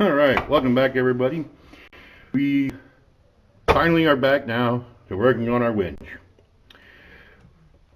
Alright, welcome back everybody. We finally are back now to working on our winch.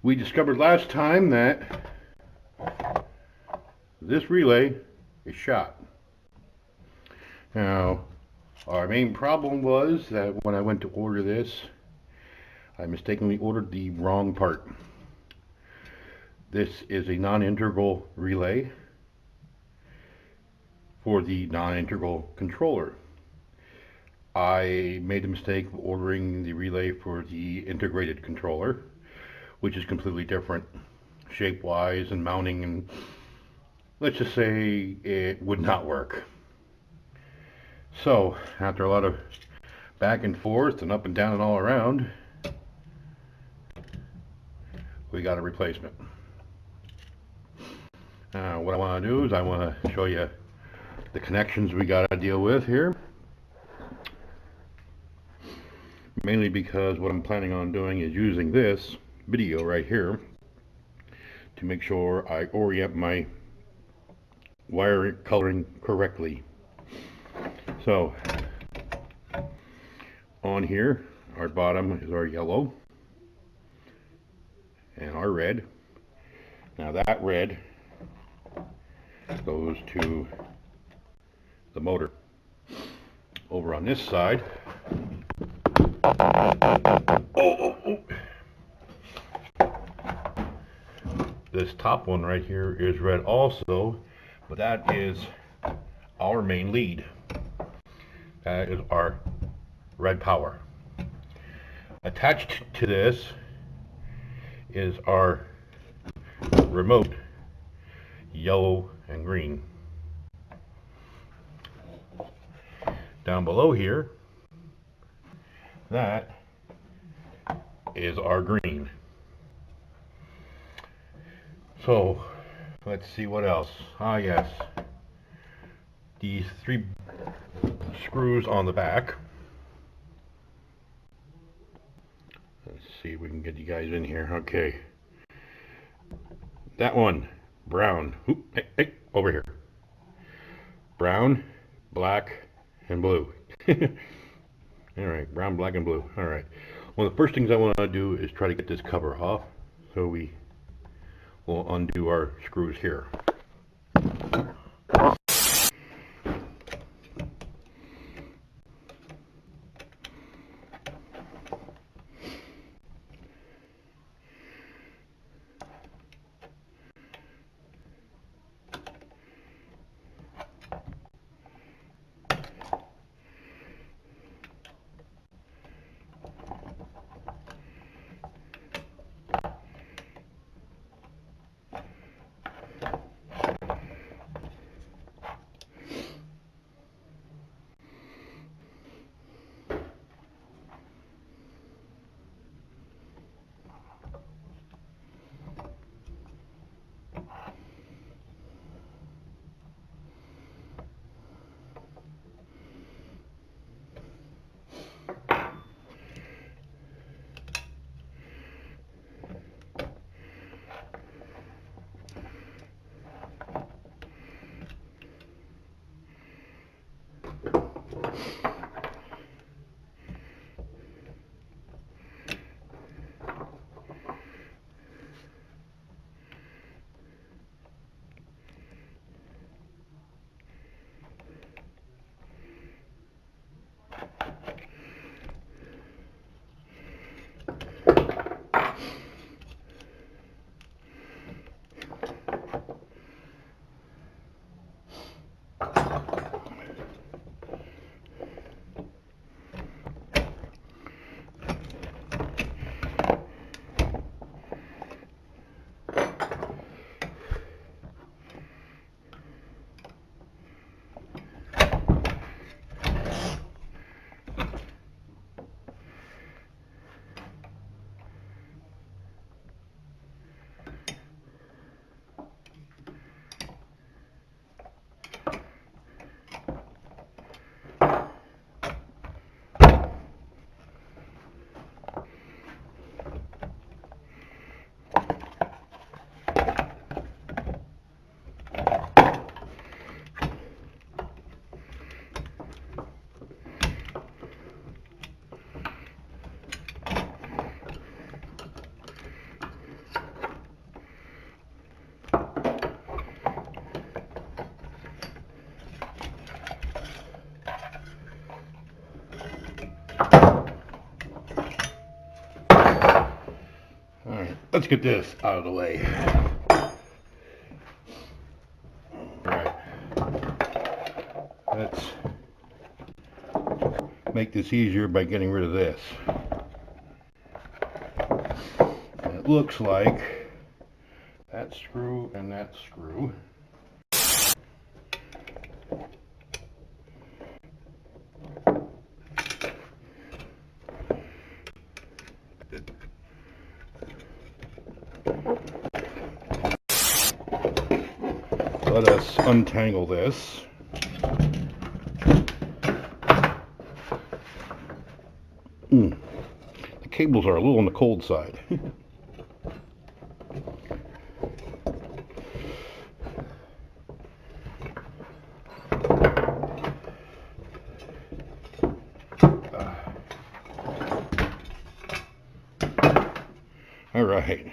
We discovered last time that this relay is shot. Now, our main problem was that when I went to order this, I mistakenly ordered the wrong part. This is a non-integral relay for the non-integral controller. I made the mistake of ordering the relay for the integrated controller, which is completely different shape-wise and mounting, and let's just say it would not work. So, after a lot of back and forth and up and down and all around, we got a replacement. Now, what I want to do is I want to show you the connections we got to deal with here. Mainly because what I'm planning on doing is using this video right here to make sure I orient my wire coloring correctly. So, on here, our bottom is our yellow and our red. Now that red goes to the motor. Over on this side, this top one right here is red also, but that is our main lead. That is our red power. Attached to this is our remote, yellow and green. Down below here, that is our green. So let's see what else. Ah yes, these 3 screws on the back. Let's see if we can get you guys in here. Okay, that one, brown. Oop, hey, over here. Brown, black, and blue. Alright, brown, black, and blue. Alright. One of the first things I want to do is try to get this cover off. So we will undo our screws here. let's get this out of the way. Alright. Let's make this easier by getting rid of this. And it looks like that screw and that screw. Let us untangle this. The cables are a little on the cold side. All right.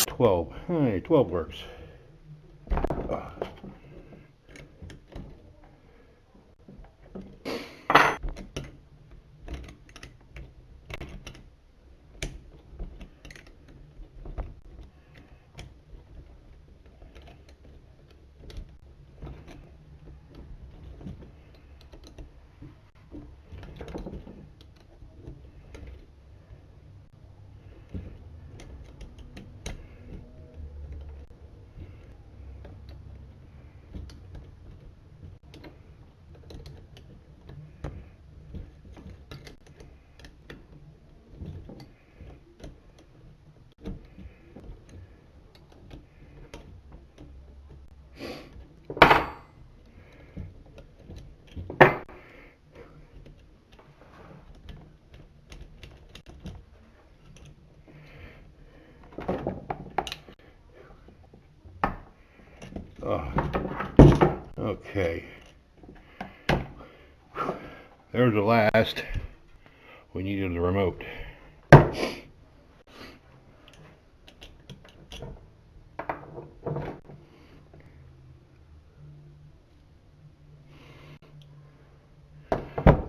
12. Hey, 12 works. Okay. There's the last. We needed the remote.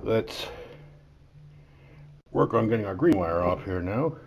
Let's work on getting our green wire off here now.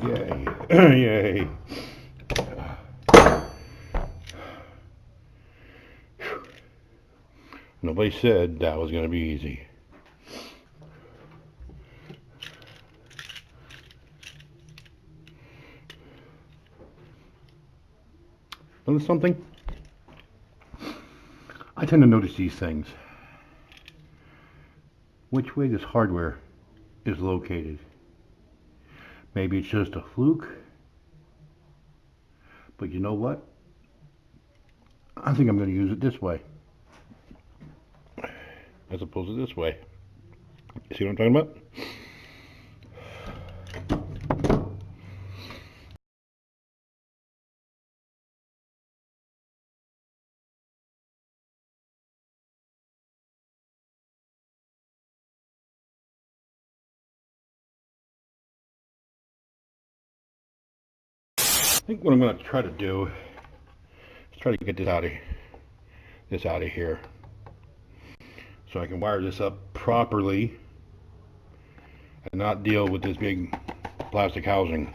Yay. Yay. Nobody said that was going to be easy. Notice something? I tend to notice these things. Which way this hardware is located. Maybe it's just a fluke. But you know what? I think I'm going to use it this way. As opposed to this way. See what I'm talking about? I think what I'm going to try to do is try to get this out of here, so I can wire this up properly and not deal with this big plastic housing.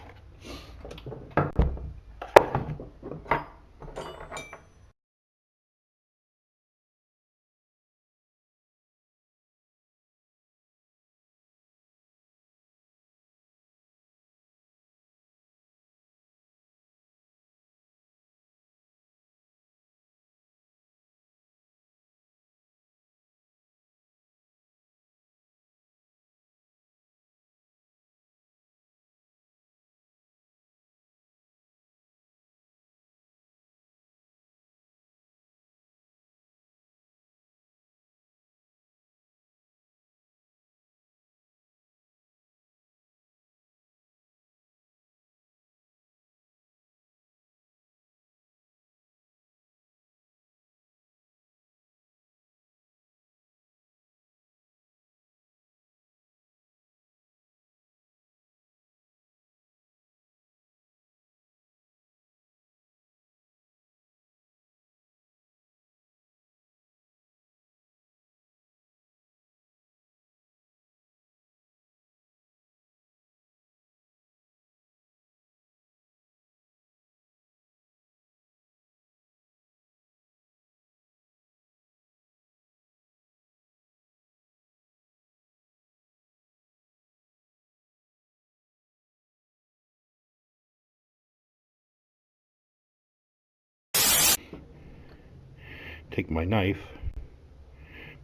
take my knife,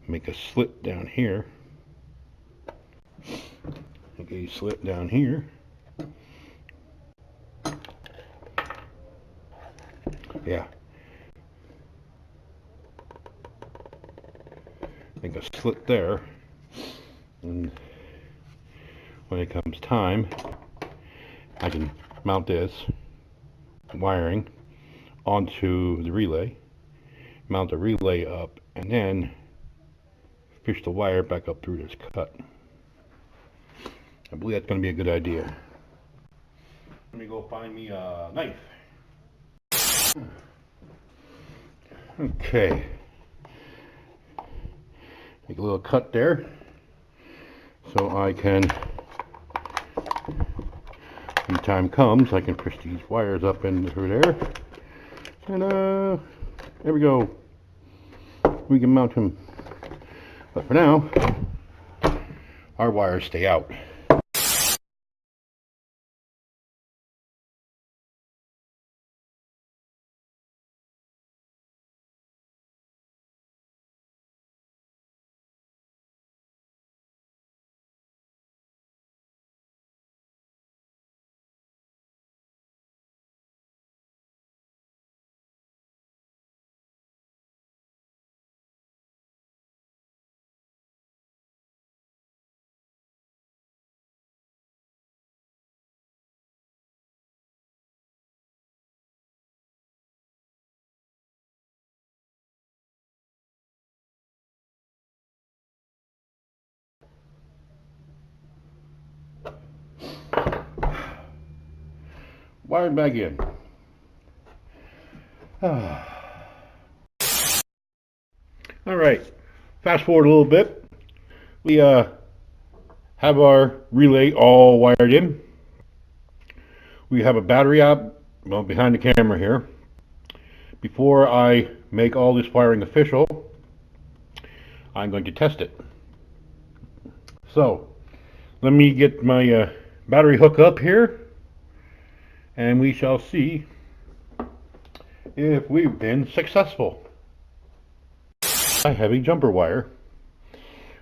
make a slit down here, make a slit down here, yeah, make a slit there, and when it comes time, I can mount this wiring onto the relay, mount the relay up, and then fish the wire back up through this cut. I believe that's going to be a good idea. Let me go find me a knife. Okay. Make a little cut there so I can, when the time comes, I can push these wires up in through there. And there we go. We can mount him. But for now, our wires stay out. Wired back in. Alright, fast forward a little bit. We have our relay all wired in. We have a battery out, well, behind the camera here. Before I make all this wiring official, I'm going to test it. So, let me get my battery hook up here, and we shall see if we've been successful. I have a jumper wire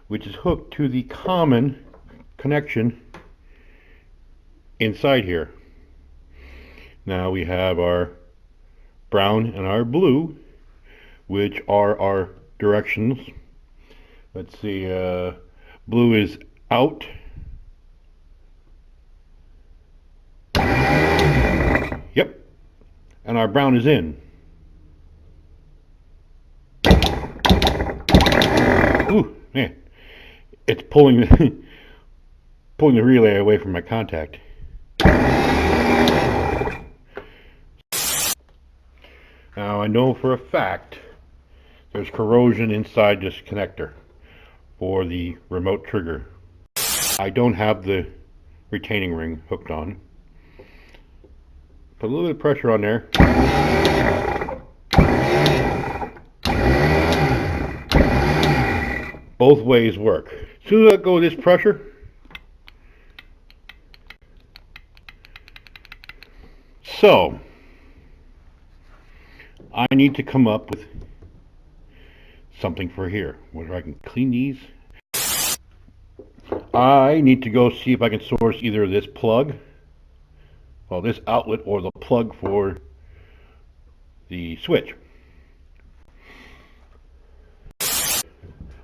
which is hooked to the common connection inside here. Now we have our brown and our blue, which are our directions. Let's see, blue is out. Yep. And our brown is in. Ooh, man. It's pulling the pulling the relay away from my contact. Now I know for a fact there's corrosion inside this connector for the remote trigger. I don't have the retaining ring hooked on. Put a little bit of pressure on there. Both ways work. As soon as I let go of this pressure, so I need to come up with something for here, whether I can clean these. I need to go see if I can source either this plug, well, this outlet, or the plug for the switch.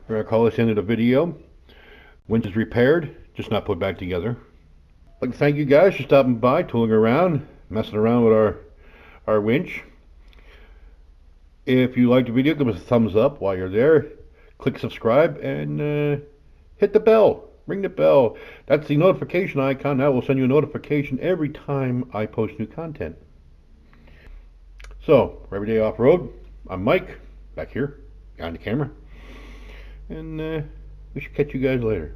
We're going to call this into the video. Winch is repaired, just not put back together. I'd like to thank you guys for stopping by, tooling around, messing around with our winch. If you liked the video, give us a thumbs up while you're there. Click subscribe and hit the bell. Ring the bell. That's the notification icon. That will send you a notification every time I post new content. So, for Everyday Off-Road, I'm Mike, back here, behind the camera. And we should catch you guys later.